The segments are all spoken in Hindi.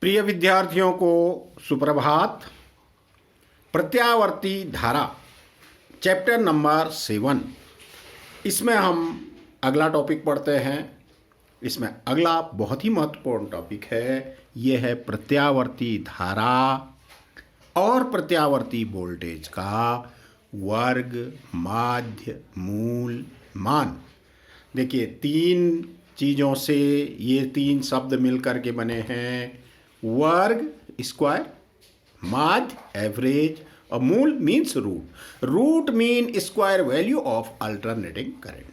प्रिय विद्यार्थियों को सुप्रभात। प्रत्यावर्ती धारा चैप्टर नंबर 7, इसमें हम अगला टॉपिक पढ़ते हैं। इसमें अगला बहुत ही महत्वपूर्ण टॉपिक है, यह है प्रत्यावर्ती धारा और प्रत्यावर्ती वोल्टेज का वर्ग, माध्य, मूल, मान। देखिए, तीन चीज़ों से ये तीन शब्द मिलकर के बने हैं। वर्ग स्क्वायर, माध्य एवरेज और मूल means root. Root mean square value of alternating current.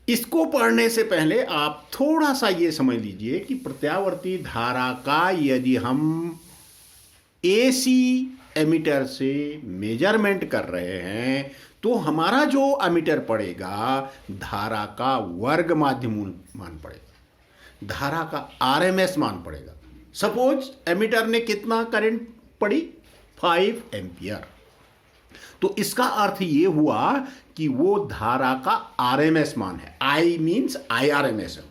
इसको पढ़ने से पहले आप थोड़ा सा ये समझ लीजिए कि प्रत्यावर्ती धारा का यदि हम एसी एमीटर से मेजरमेंट कर रहे हैं तो हमारा जो एमीटर पड़ेगा धारा का वर्ग माध्य मूल मान पड़ेगा, धारा का आरएमएस मान पड़ेगा। सपोज एमीटर ने कितना करंट पड़ी, 5 एम्पियर, तो इसका अर्थ ये हुआ कि वो धारा का आरएमएस मान है। आई मीन्स आईआरएमएस है।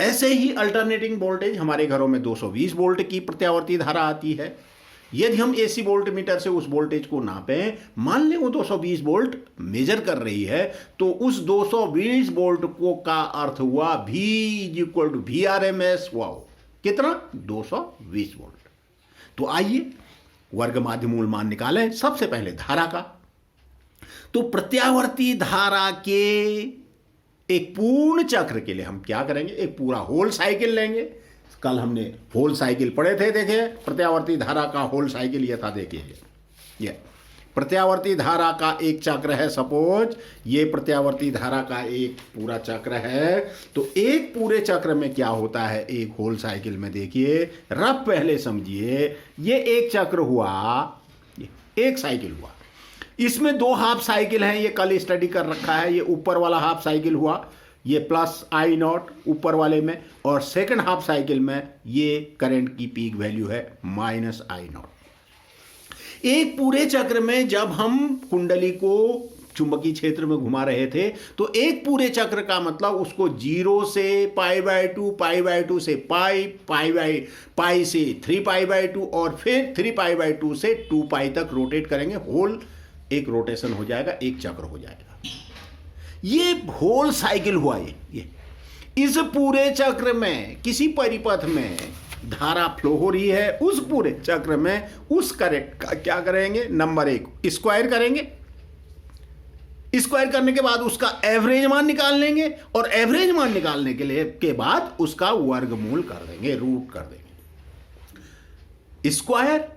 ऐसे ही अल्टरनेटिंग वोल्टेज, हमारे घरों में 220 वोल्ट की प्रत्यावर्ती धारा आती है। यदि हम एसी वोल्ट मीटर से उस वोल्टेज को नापें, मान लें वो 220 वोल्ट मेजर कर रही है, तो उस 220 वोल्ट को का अर्थ हुआ V इक्वल टू VRMS हुआ। कितना? 220 वोल्ट। तो आइए वर्ग माध्य मूल मान निकालें। सबसे पहले धारा का, तो प्रत्यावर्ती धारा के एक पूर्ण चक्र के लिए हम क्या करेंगे, एक पूरा होल साइकिल लेंगे। कल हमने होल साइकिल पढ़े थे, देखे प्रत्यावर्ती धारा का होल साइकिल ये था। देखिए, ये प्रत्यावर्ती धारा का एक चक्र है। सपोज ये प्रत्यावर्ती धारा का एक पूरा चक्र है, तो एक पूरे चक्र में क्या होता है, एक होल साइकिल में देखिए, रफ पहले समझिए, ये एक चक्र हुआ, ये एक साइकिल हुआ। इसमें दो हाफ साइकिल हैं, ये कल स्टडी कर रखा है। ये ऊपर वाला हाफ साइकिल हुआ, ये प्लस आई नॉट ऊपर वाले में, और सेकंड हाफ साइकिल में ये करंट की पीक वैल्यू है माइनस आई नॉट। एक पूरे चक्र में जब हम कुंडली को चुंबकीय क्षेत्र में घुमा रहे थे, तो एक पूरे चक्र का मतलब उसको 0 से π/2, π/2 से पाई से 3π/2 और फिर 3π/2 से 2π तक रोटेट करेंगे। होल एक रोटेशन हो जाएगा, एक चक्र हो जाएगा। ये होल साइकिल हुआ। ये इस पूरे चक्र में किसी परिपथ में धारा फ्लो हो रही है, उस पूरे चक्र में उस करंट का क्या करेंगे, नंबर 1 स्क्वायर करेंगे। स्क्वायर करने के बाद उसका एवरेज मान निकाल लेंगे, और एवरेज मान निकालने के बाद उसका वर्गमूल कर देंगे, रूट कर देंगे। Square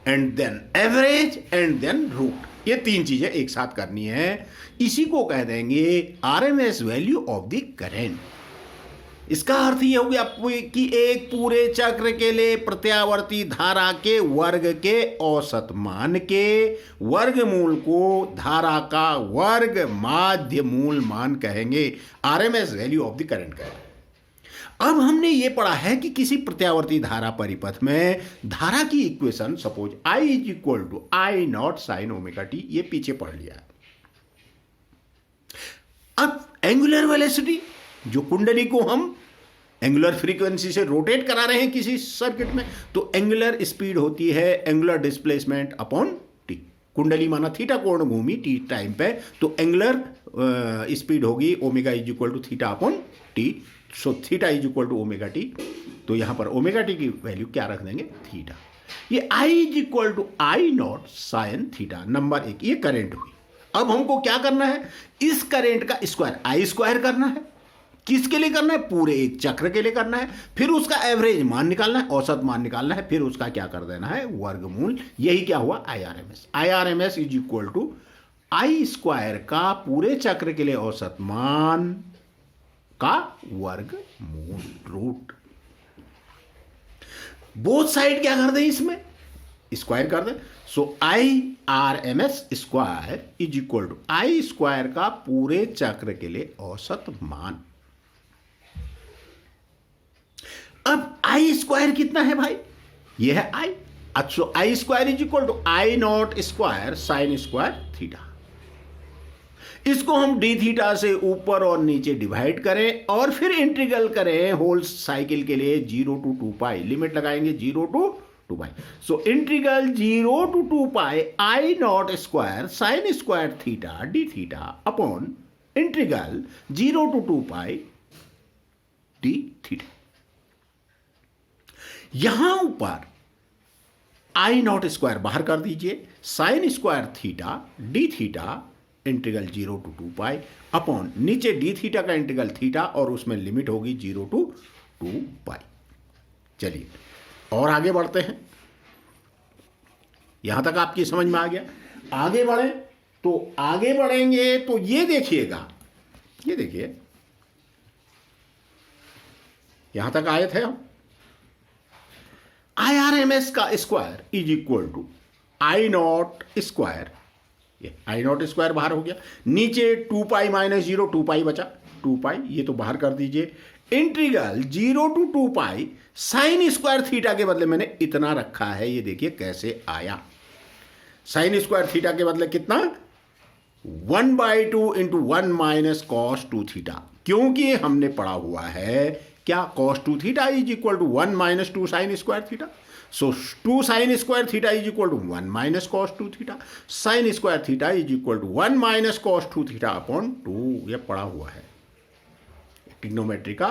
and then average and then root, ये तीन चीजें एक साथ करनी है। इसी को कह देंगे RMS value of the current. इसका अर्थ ये हो गया कि एक पूरे चक्र के लिए प्रत्यावर्ती धारा के वर्ग के औसत मान के वर्गमूल को धारा का वर्ग माध्य मूल मान कहेंगे, RMS value of the current कहेंगे। अब हमने ये पढ़ा है कि किसी प्रत्यावर्ती धारा परिपथ में धारा की equation, suppose I is equal to I not sine omega T, ये पीछे पढ़ लिया। अब एंगुलर वेलोसिटी, जो कुंडली को हम एंगुलर फ्रीक्वेंसी से रोटेट करा रहे हैं किसी सर्किट में, तो एंगुलर स्पीड होती है एंगुलर डिस्प्लेसमेंट अपॉन टी। कुंडली माना थीटा कोण घूमी टी टाइम पे, तो एंगुलर स्पीड होगी omega is equal to theta upon t. So theta is equal to omega T, तो यहां पर ओमेगा टी की वैल्यू क्या रख देंगे, थीटा। ये I is equal to I not sine theta, number 1, ये करंट हुई। अब हमको क्या करना है, इस करंट का स्क्वायर I स्क्वायर करना है। किसके लिए करना है, पूरे एक चक्र के लिए करना है। फिर उसका एवरेज मान निकालना है, औसत मान निकालना है, फिर उसका क्या कर देना है, वर्गमूल। यही क्या हुआ, IRMS. IRMS is equal to I square का पूरे चक्र के लिए औसत मान का वर्गमूल, रूट। बोथ साइड क्या कर दें, इसमें स्क्वायर कर दें। So IRMS square is equal to I square का पूरे चक्र के लिए औसत मान। अब I स्क्वायर कितना है भाई, ये है I। अच्छा, I square is equal to I not square sine square theta. इसको हम डी थीटा से ऊपर और नीचे डिवाइड करें और फिर इंटीग्रल करें होल साइकिल के लिए 0 to 2 पाई, लिमिट लगाएंगे 0 to 2 pi. So integral 0 to 2 pi I not square sine square theta D theta upon integral 0 to 2 pi D theta. यहां ऊपर आई नॉट स्क्वायर बाहर कर दीजिए, sign square theta D theta integral 0 to 2 pi upon नीचे डी थीटा का इंटीग्रल थीटा और उसमें लिमिट होगी 0 to 2 पाई। चलिए और आगे बढ़ते हैं। यहां तक आपकी समझ में आ गया। आगे बढ़े तो आगे बढ़ेंगे तो ये देखिएगा, ये देखिए यहां तक आए थे हम। IRMS का square is equal to I not square, ये आई नॉट स्क्वायर बाहर हो गया, नीचे 2 पाई माइनस 0 2 पाई बचा, 2 पाई ये तो बाहर कर दीजिए, integral 0 to 2 pi sine square theta के बदले मैंने इतना रखा है, ये देखिए कैसे आया। साइन स्क्वायर थीटा के बदले कितना 1/2 इंटू 1 माइनस कॉस 2 थीटा, क्योंकि हमने पढ़ा हुआ है क्या cos 2 theta is equal to 1 minus 2 sine square theta. So 2 sine square theta is equal to 1 minus cos 2 theta, sine square theta is equal to 1 minus cos 2 theta upon 2, ये पढ़ा हुआ है। ट्रिग्नोमेट्री का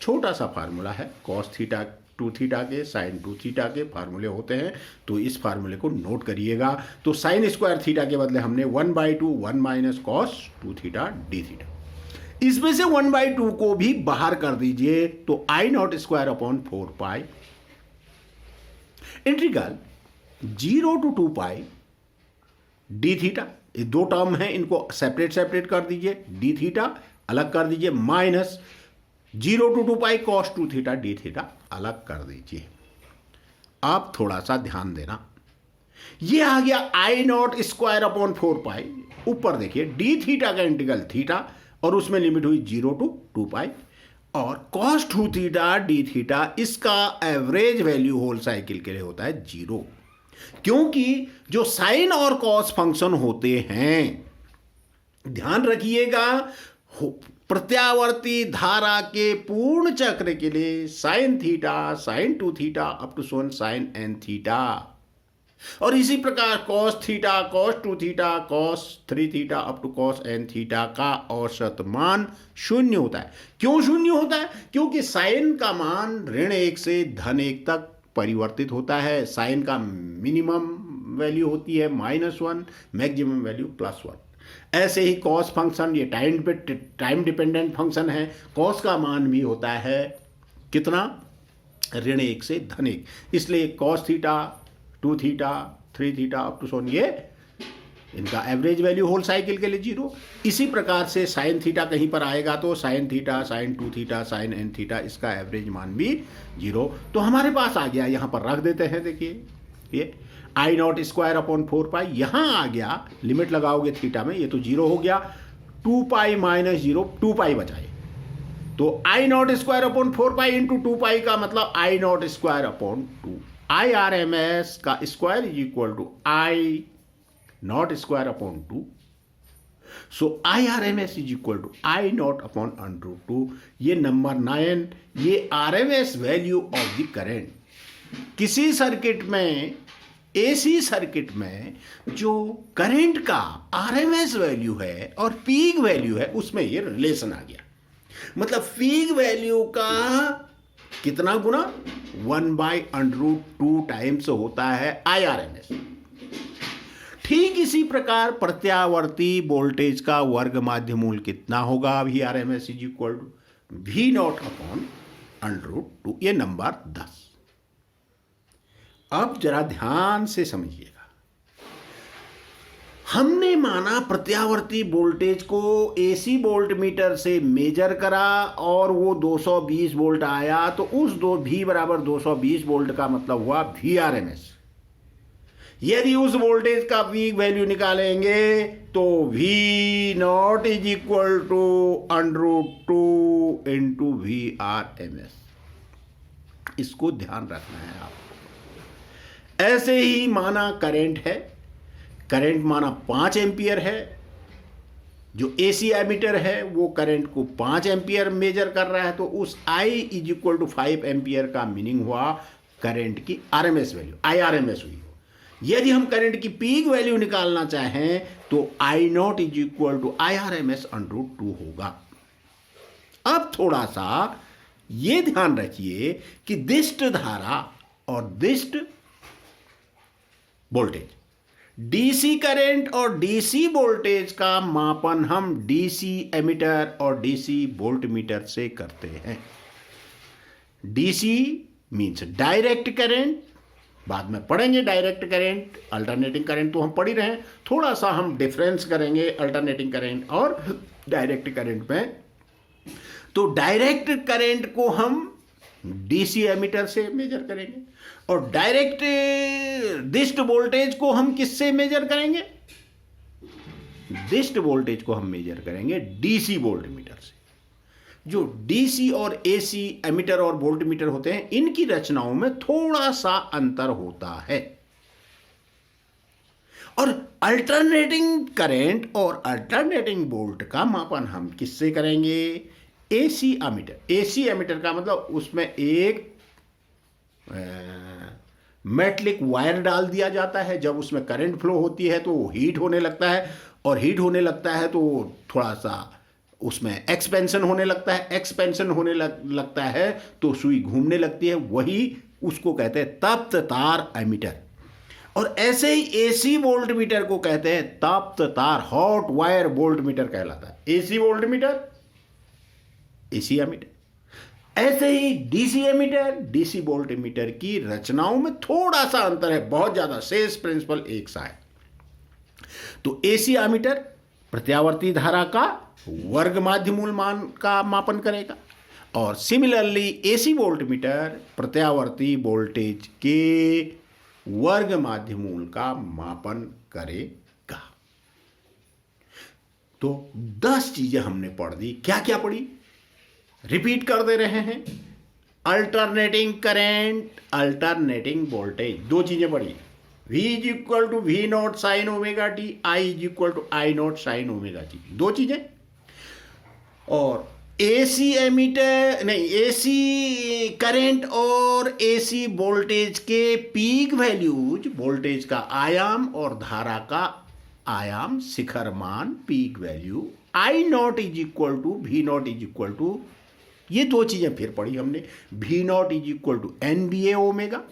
छोटा सा फार्मूला है, कॉस थीटा 2 थीटा के साइन 2 थीटा के फार्मूले होते हैं, तो इस फार्मूले को नोट करिएगा। तो साइन स्क्वायर थीटा के बदले हमने 1/2 1 minus cos 2 theta D theta, इसमें से 1/2 को भी बाहर कर दीजिए तो I not square upon 4 pi integral 0 to 2 pi D theta, ये दो टर्म है इनको सेपरेट सेपरेट कर दीजिए, डी थीटा अलग कर दीजिए minus 0 to 2 pi cos 2 theta D theta अलग कर दीजिए। आप थोड़ा सा ध्यान देना, ये आ गया आई नॉट स्क्वायर अपॉन 4 पाई, ऊपर देखिए डी थीटा का इंटीग्रल थीटा और उसमें लिमिट हुई 0 to 2 पाई, और cos 2 थीटा डी थीटा इसका एवरेज वैल्यू होल साइकिल के लिए होता है 0, क्योंकि जो साइन और कॉस फंक्शन होते हैं, ध्यान रखिएगा, प्रत्यावर्ती धारा के पूर्ण चक्र के लिए sine theta sine 2 theta up to सोन साइन n थीटा, और इसी प्रकार cos theta cos 2 theta cos 3 theta up to cos n theta का औसत मान 0 होता है। क्यों 0 होता है? क्योंकि साइन का मान -1 से -1 तक परिवर्तित होता है। साइन का मिनिमम वैल्यू होती है -1, मैक्सिमम वैल्यू +1। ऐसे ही cos फंक्शन, ये टाइम डिपेंडेंट फंक्शन है, cos का मान भी होता है कितना, -1 से -1, इसलिए cos theta 2 theta 3 theta up to so on, ये इनका एवरेज वैल्यू होल साइकिल के लिए 0। इसी प्रकार से साइन थीटा कहीं पर आएगा तो sign theta sine 2 theta sign n theta इसका एवरेज मान भी 0। तो हमारे पास आ गया, यहां पर रख देते हैं, देखिए ये आई नॉट स्क्वायर अपॉन 4 पाई, यहां आ गया, लिमिट लगाओगे थीटा में, ये तो 0 हो गया, 2 पाई माइनस 0 2 पाई बचाए, तो I not square upon 4 pi into 2 pi का मतलब I not square upon 2, IRMS का square is equal to I not square upon 2, so IRMS is equal to I naught upon √2। ये नंबर 9, ये RMS value of the current. किसी सर्किट में, AC सर्किट में जो करंट का RMS वैल्यू है और पीक वैल्यू है, उसमें ये रिलेशन आ गया। मतलब पीक वैल्यू का कितना गुना, 1/√2 टाइम्स होता है IRMS। ठीक इसी प्रकार प्रत्यावर्ती वोल्टेज का वर्ग माध्य मूल कितना होगा, VRMS is equal to V0 upon √2, ये नंबर 10। अब जरा ध्यान से समझिएगा, हमने माना प्रत्यावर्ती वोल्टेज को AC वोल्ट मीटर से मेजर करा और वो 220 वोल्ट आया, तो उस V बराबर 220 वोल्ट का मतलब हुआ VRMS। यदि उस वोल्टेज का पीक वैल्यू निकालेंगे तो V0 is equal to √2 into VRMS। इसको ध्यान रखना है आपको। ऐसे ही माना करंट है, करंट माना 5 एम्पियर है, जो एसी एमीटर है वो करंट को 5 एम्पियर मेजर कर रहा है, तो उस I is equal to 5 ampere का मीनिंग हुआ करंट की आरएमएस वैल्यू, IRMS हुई हो। यदि हम करंट की पीक वैल्यू निकालना चाहें तो I not is equal to IRMS √2 होगा। अब थोड़ा सा ये ध्यान रखिए कि दिष्ट धारा और दिष्ट वोल्टेज, डीसी करंट और डीसी वोल्टेज का मापन हम डीसी एमीटर और डीसी वोल्टमीटर से करते हैं। डीसी मीन्स डायरेक्ट करंट, बाद में पढ़ेंगे डायरेक्ट करंट, अल्टरनेटिंग करंट तो हम पढ़ ही रहे हैं, थोड़ा सा हम डिफरेंस करेंगे अल्टरनेटिंग करंट और डायरेक्ट करंट में। तो डायरेक्ट करंट को हम डीसी एमीटर से मेजर करेंगे और डायरेक्ट दिष्ट वोल्टेज को हम किससे मेजर करेंगे? दिष्ट वोल्टेज को हम मेजर करेंगे डीसी वोल्टमीटर से। जो डीसी और एसी एमीटर और वोल्टमीटर होते हैं, इनकी रचनाओं में थोड़ा सा अंतर होता है। और अल्टरनेटिंग करंट और अल्टरनेटिंग वोल्ट का मापन हम किससे करेंगे? AC ammeter. एसी एमीटर का मतलब उसमें एक मेटलिक वायर डाल दिया जाता है। जब उसमें करंट फ्लो होती है तो वो हीट होने लगता है, और हीट होने लगता है तो थोड़ा सा उसमें एक्सपेंशन होने लगता है। एक्सपेंशन होने लगता है तो सुई घूमने लगती है, वही उसको कहते हैं तप्त तार एमीटर। और ऐसे ही एसी वोल्टमीटर को कहते हैं तप्त तार, हॉट वायर वोल्टमीटर कहलाता है। AC voltmeter, AC ammeter. ऐसे ही डीसी एमीटर, डीसी वोल्टमीटर की रचनाओं में थोड़ा सा अंतर है, बहुत ज्यादा, शेष प्रिंसिपल एक सा है। तो एसी एमीटर प्रत्यावर्ती धारा का वर्ग माध्य मूल मान का मापन करेगा, और सिमिलरली एसी वोल्टमीटर प्रत्यावर्ती वोल्टेज के वर्ग माध्य मूल का मापन करेगा। तो 10 चीजें हमने पढ़ दी। क्या क्या पढ़ी? रिपीट कर दे रहे हैं। अल्टरनेटिंग करंट, अल्टरनेटिंग वोल्टेज, 2 चीजें पढ़ी। V is equal to V not sine omega T, I is equal to I not sine omega t, 2 चीजें। और एसी एमीटर नहीं, एसी करंट और एसी वोल्टेज के पीक वैल्यूज, वोल्टेज का आयाम और धारा का आयाम, शिखर मान, peak value, I not is equal to V not is equal to, ये 2 चीजें फिर पढ़ी हमने। V not is equal to NVA omega,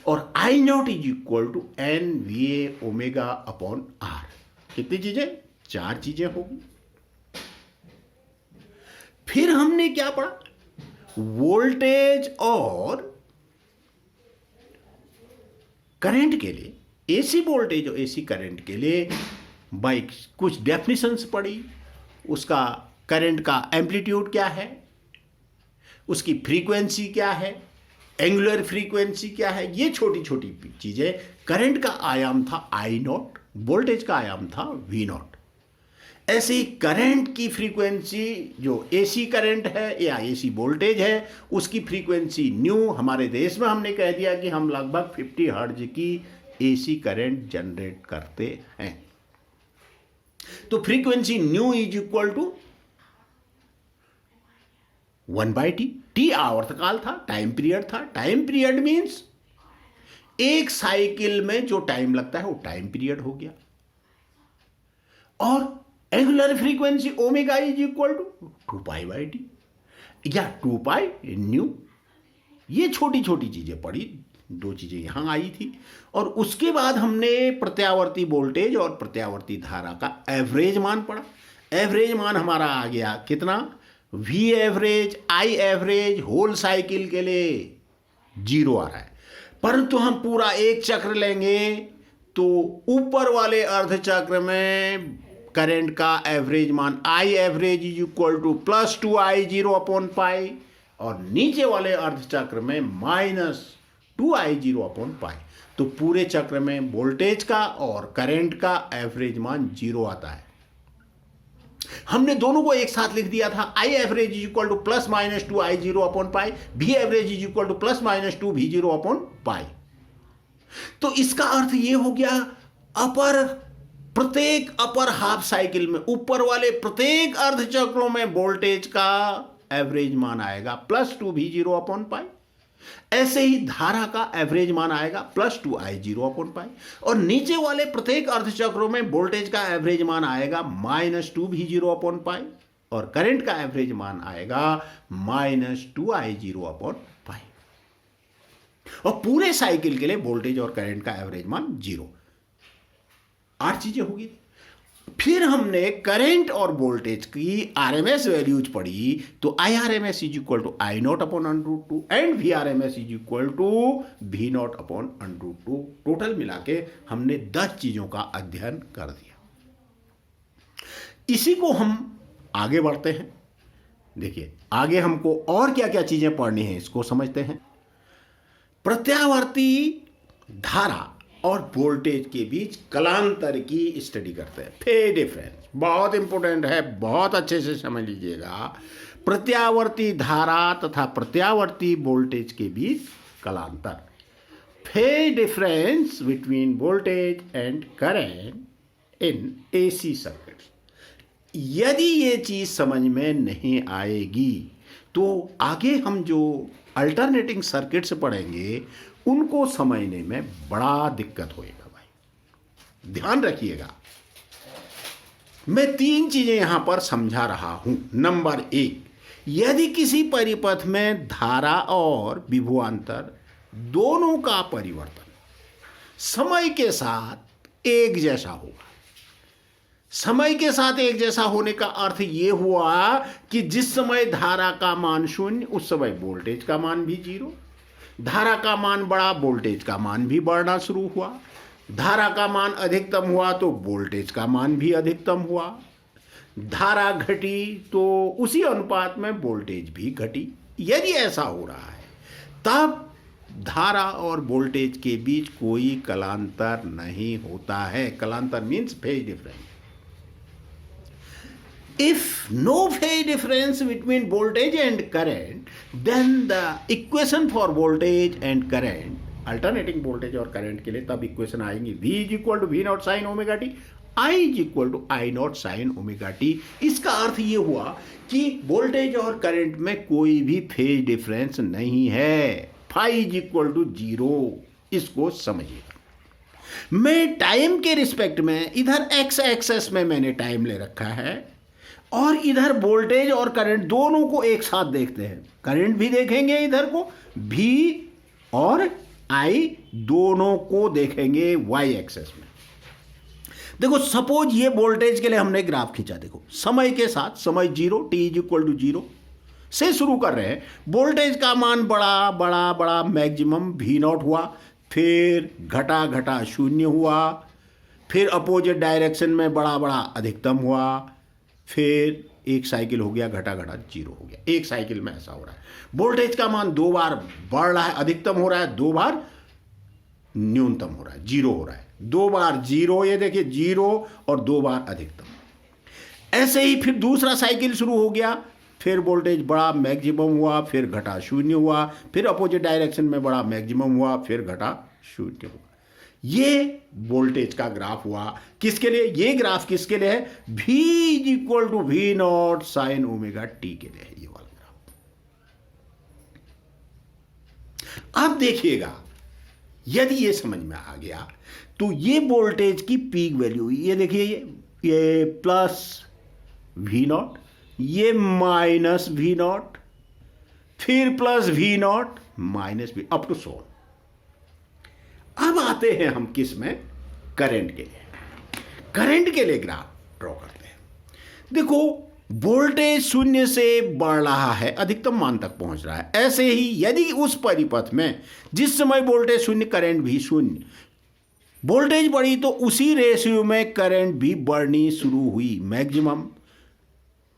और I not is equal to NVA omega upon R। कितनी चीजें? 4 चीजें होगी। फिर हमने क्या पढ़ा? वोल्टेज और करंट के लिए, एसी वोल्टेज और एसी करंट के लिए बाई कुछ डेफिनेशंस पढ़ी। उसका करंट का एम्पलीट्यूड क्या है, उसकी फ्रीक्वेंसी क्या है, एंगुलर फ्रीक्वेंसी क्या है, ये छोटी छोटी चीजें। करंट का आयाम था I नॉट, वोल्टेज का आयाम था V नॉट। ऐसे ही करंट की फ्रीक्वेंसी, जो एसी करंट है या एसी वोल्टेज है, उसकी फ्रीक्वेंसी न्यू, हमारे देश में हमने कह दिया कि हम लगभग 50 हर्ट्ज की एसी करंट जनरेट करते हैं। तो frequency nu is equal to 1/t। T आवर्तकाल था, टाइम पीरियड था। टाइम पीरियड मीन्स एक साइकिल में जो टाइम लगता है वो टाइम पीरियड हो गया। और angular frequency omega is equal to 2π/t या 2π न्यू। ये छोटी छोटी चीजें पढ़ी, 2 चीजें यहां आई थी। और उसके बाद हमने प्रत्यावर्ती वोल्टेज और प्रत्यावर्ती धारा का एवरेज मान पढ़ा। एवरेज मान हमारा आ गया कितना? V average, I average whole cycle के लिए 0 आ रहा है, परंतु हम पूरा एक चक्र लेंगे तो ऊपर वाले अर्ध चक्र में करंट का एवरेज मान I average is equal to +2I0 upon pi, और नीचे वाले अर्ध चक्र में -2I0 अपॉन पाई। तो पूरे चक्र में वोल्टेज का और करंट का एवरेज मान 0 आता है। हमने दोनों को एक साथ लिख दिया था। I average is equal to +-2I0 upon pi, V average is equal to +-2V0 upon pi. तो इसका अर्थ ये हो गया, अपर प्रत्येक अपर हाफ साइकिल में ऊपर वाले प्रत्येक अर्ध चक्रों में वोल्टेज का एवरेज मान आएगा +2V0/पाई। ऐसे ही धारा का एवरेज मान आएगा +2I0/पाई। और नीचे वाले प्रत्येक अर्ध चक्रों में वोल्टेज का एवरेज मान आएगा -2V0/पाई और करंट का एवरेज मान आएगा -2I0/पाई। और पूरे साइकिल के लिए वोल्टेज और करंट का एवरेज मान 0। 8 चीजें होगी। फिर हमने करंट और वोल्टेज की आरएमएस वैल्यूज पढ़ी, तो IRMS = I0/√2 and VRMS = V0/√2। Total मिला के हमने 10 चीजों का अध्ययन कर दिया। इसी को हम आगे बढ़ते हैं। देखिए आगे हमको और क्या क्या चीजें पढ़नी है, इसको समझते हैं। प्रत्यावर्ती धारा और वोल्टेज के बीच कलांतर की स्टडी करते हैं। फेज डिफरेंस बहुत इंपॉर्टेंट है, बहुत अच्छे से समझ लीजिएगा। प्रत्यावर्ती धारा तथा प्रत्यावर्ती वोल्टेज के बीच कलांतर, phase difference between voltage and current in AC circuit. यदि ये चीज समझ में नहीं आएगी तो आगे हम जो अल्टरनेटिंग सर्किट्स पढ़ेंगे उनको समझने में बड़ा दिक्कत होएगा। भाई ध्यान रखिएगा, मैं 3 चीजें यहां पर समझा रहा हूं। नंबर 1, यदि किसी परिपथ में धारा और विभवांतर दोनों का परिवर्तन समय के साथ एक जैसा होगा। समय के साथ एक जैसा होने का अर्थ यह हुआ कि जिस समय धारा का मान 0 उस समय वोल्टेज का मान भी 0। धारा का मान बढ़ा, वोल्टेज का मान भी बढ़ना शुरू हुआ। धारा का मान अधिकतम हुआ तो वोल्टेज का मान भी अधिकतम हुआ। धारा घटी तो उसी अनुपात में वोल्टेज भी घटी। यदि ऐसा हो रहा है तब धारा और वोल्टेज के बीच कोई कलांतर नहीं होता है। कलांतर means phase difference. If no phase difference between voltage and current, then the equation for voltage and current, alternating voltage और current के लिए तब इक्वेशन आएंगी V = V0 sin ωt, I = I0 sin ωt। इसका अर्थ ये हुआ कि वोल्टेज और करंट में कोई भी फेज डिफरेंस नहीं है। phi = 0। इसको समझिए। मैं टाइम के रिस्पेक्ट में इधर x एक्सेस में मैंने टाइम ले रखा है और इधर वोल्टेज और करंट दोनों को एक साथ देखते हैं। करंट भी देखेंगे इधर को, V और I दोनों को देखेंगे y एक्सेस में। देखो सपोज ये वोल्टेज के लिए हमने ग्राफ खींचा। देखो समय के साथ, समय 0 t = 0 से शुरू कर रहे हैं। वोल्टेज का मान बड़ा बड़ा बड़ा मैक्सिमम V0 हुआ, फिर घटा घटा 0 हुआ, फिर अपोजिट डायरेक्शन में बड़ा बड़ा अधिकतम हुआ, फिर एक साइकिल हो गया, घटा घटा 0 हो गया। एक साइकिल में ऐसा हो रहा है। वोल्टेज का मान 2 बार बढ़ रहा है, अधिकतम हो रहा है, 2 बार न्यूनतम हो रहा है, 0 हो रहा है। 2 बार 0, ये देखिए 0 और 2 बार अधिकतम। ऐसे ही फिर दूसरा साइकिल शुरू हो गया, फिर वोल्टेज बड़ा मैक्सिमम हुआ, फिर घटा 0 हुआ, फिर अपोजिट डायरेक्शन में बड़ा मैक्सिमम हुआ, फिर घटा 0 हुआ। ये वोल्टेज का ग्राफ हुआ। किसके लिए? ये ग्राफ किसके लिए है? V = V0 sin ωt के लिए है ये वाला ग्राफ। अब देखिएगा, यदि ये समझ में आ गया तो ये वोल्टेज की पीक वैल्यू, ये देखिए ये प्लस V0, ये माइनस V0, फिर plus V0 minus V, up to 100। अब आते हैं हम किस में? करंट के लिए। करंट के लिए ग्राफ ड्रॉ करते हैं। देखो वोल्टेज 0 से बढ़ रहा है, अधिकतम मान तक पहुंच रहा है। ऐसे ही यदि उस परिपथ में जिस समय वोल्टेज 0 करंट भी 0, वोल्टेज बढ़ी तो उसी रेशियो में करंट भी बढ़नी शुरू हुई। मैक्सिमम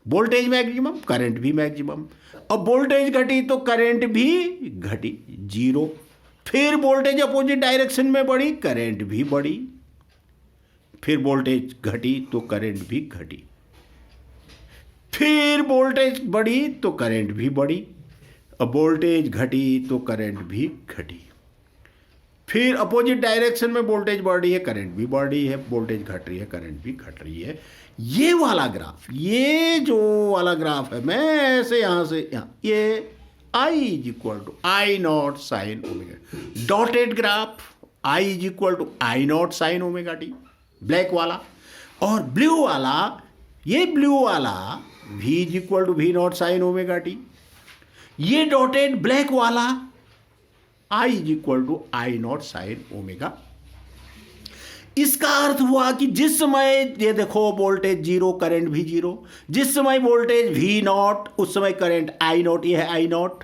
वोल्टेज मैक्सिमम, करंट भी मैक्सिमम। अब वोल्टेज घटी तो करंट भी घटी, 0। फिर वोल्टेज अपोजिट डायरेक्शन में बढ़ी, करंट भी बढ़ी। फिर वोल्टेज घटी तो करंट भी घटी। फिर वोल्टेज बढ़ी तो करंट भी बढ़ी। अब वोल्टेज घटी तो करंट भी घटी। फिर अपोजिट डायरेक्शन में वोल्टेज बढ़ रही है, करंट भी बढ़ रही है, वोल्टेज घट रही है, करंट भी घट रही है। ये वाला ग्राफ, ये जो वाला ग्राफ है, मैं ऐसे यहां से यहां, ये I is equal to I naught sine omega, dotted graph I is equal to I naught sine omega T, black वाला। और ब्लू वाला, ये ब्लू वाला V is equal to V naught sine omega T. ये डॉटेड ब्लैक वाला I is equal to I naught sine omega. इसका अर्थ हुआ कि जिस समय ये देखो वोल्टेज जीरो, करंट भी जीरो, जिस समय वोल्टेज V नॉट उस समय करंट I नॉट, ये है I नॉट,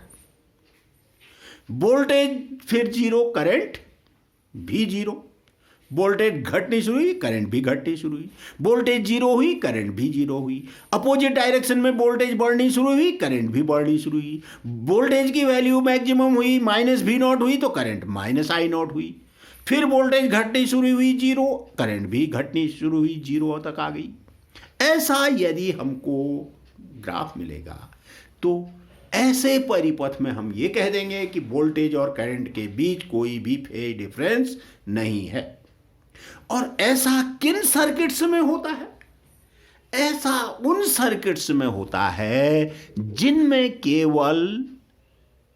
वोल्टेज फिर जीरो, करंट भी जीरो, वोल्टेज घटनी शुरू हुई, करंट भी घटनी शुरू हुई, वोल्टेज जीरो हुई, करंट भी जीरो हुई, अपोजिट डायरेक्शन में वोल्टेज बढ़नी शुरू हुई, करंट भी बढ़नी शुरू हुई, वोल्टेज की वैल्यू मैक्सिमम हुई, माइनस V नॉट हुई तो करंट माइनस I नॉट हुई, फिर वोल्टेज घटनी शुरू हुई जीरो, करंट भी घटनी शुरू हुई, जीरो तक आ गई। ऐसा यदि हमको ग्राफ मिलेगा तो ऐसे परिपथ में हम ये कह देंगे कि वोल्टेज और करंट के बीच कोई भी फेज डिफरेंस नहीं है। और ऐसा किन सर्किट्स में होता है? ऐसा उन सर्किट्स में होता है जिनमें केवल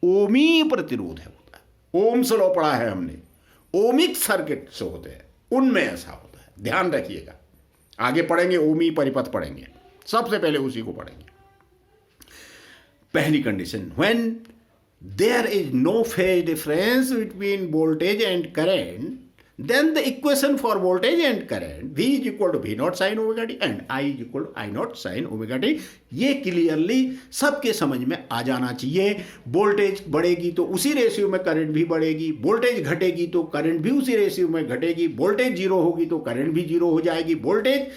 ओमी प्रतिरोध है होता है। ओम्स लॉ पढ़ा है हमने, ओमिक सर्किट्स होते हैं, उनमें ऐसा होता है। ध्यान रखिएगा, आगे पढ़ेंगे ओमी परिपथ पढ़ेंगे, सबसे पहले उसी को पढ़ेंगे। पहली condition, when there is no phase difference between voltage and current, then the equation for voltage and current V is equal to V naught sin omega t and I is equal to I naught sin omega t। ये क्लियरली सबके समझ में आ जाना चाहिए। वोल्टेज बढ़ेगी तो उसी रेशियो में करंट भी बढ़ेगी, वोल्टेज घटेगी तो करंट भी उसी रेशियो में घटेगी, वोल्टेज जीरो होगी तो करंट भी जीरो हो जाएगी, वोल्टेज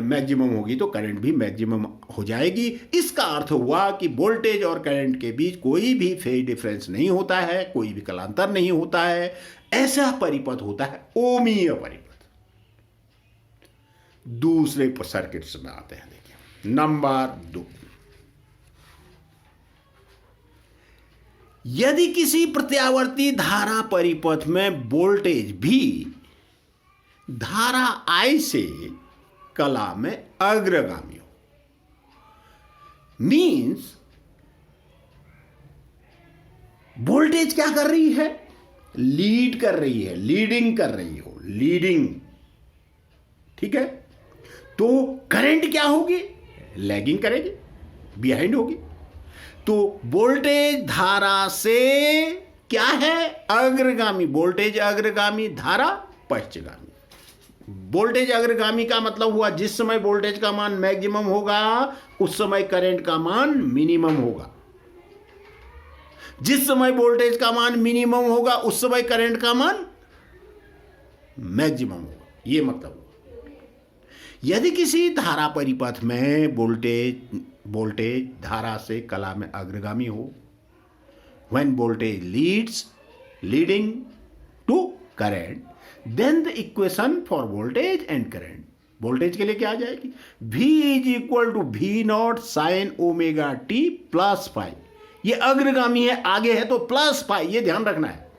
मैक्सिमम होगी तो करंट भी मैक्सिमम हो जाएगी। इसका अर्थ हुआ कि वोल्टेज और करंट के बीच कोई भी फेज डिफरेंस नहीं होता है, कोई भी कलांतर नहीं होता है। ऐसा परिपथ होता है ओमीय परिपथ। दूसरे सर्किट्स में आते हैं, देखिए नंबर 2, यदि किसी प्रत्यावर्ती धारा परिपथ में वोल्टेज भी धारा I से कला में अग्रगामी हो, मीन्स वोल्टेज क्या कर रही है? लीड कर रही है, लीडिंग कर रही हो, लीडिंग, ठीक है। तो करंट क्या होगी? लैगिंग करेगी, बिहाइंड होगी। तो वोल्टेज धारा से क्या है? अग्रगामी। वोल्टेज अग्रगामी, धारा पश्चगामी। वोल्टेज अग्रगामी का मतलब हुआ जिस समय वोल्टेज का मान मैक्सिमम होगा उस समय करंट का मान मिनिमम होगा, जिस समय वोल्टेज का मान मिनिमम होगा उस समय करंट का मान मैक्सिमम होगा। यह मतलब यदि किसी धारा परिपथ में वोल्टेज धारा से कला में अग्रगामी हो, when voltage leading to current, then the equation for voltage and current, voltage के लिए क्या आ जाएगी? V is equal to V naught sine omega T plus phi. ये अग्रगामी है, आगे है तो प्लस फाइव, ये ध्यान रखना है।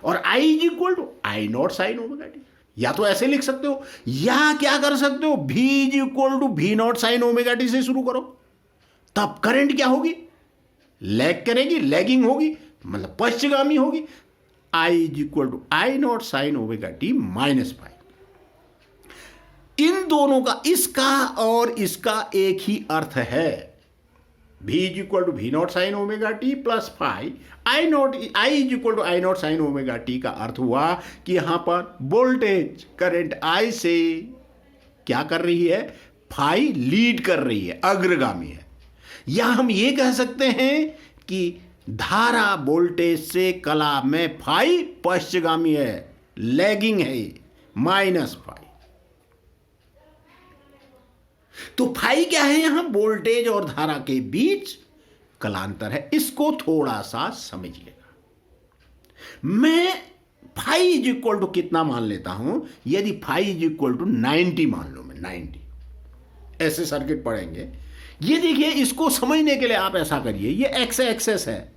और I is equal to I naught sine omega T. या तो ऐसे लिख सकते हो, या क्या कर सकते हो, V is equal to V naught sine omega T से शुरू करो। तब करंट क्या होगी? लैग करेगी, लैगिंग होगी, मतलब पश्चगामी होगी। I is equal to I naught sine omega T minus phi. इन दोनों का, इसका और इसका एक ही अर्थ है। V is equal to V naught sine omega T plus phi, I is equal to I naught sine omega T का अर्थ हुआ कि यहां पर वोल्टेज करंट I से क्या कर रही है? फाइव लीड कर रही है, अग्रगामी है। या हम ये कह सकते हैं कि धारा वोल्टेज से कला में फाइव पश्चगामी है, लैगिंग है, माइनस फाइव। तो फाई क्या है? यहां वोल्टेज और धारा के बीच कलांतर है। इसको थोड़ा सा समझिएगा। मैं फाई इज इक्वल टू कितना मान लेता हूं? यदि फाई इज इक्वल टू 90 मान लो, मैं 90, ऐसे सर्किट पढ़ेंगे। ये देखिए, इसको समझने के लिए आप ऐसा करिए, ये एक्स एक्सेस है,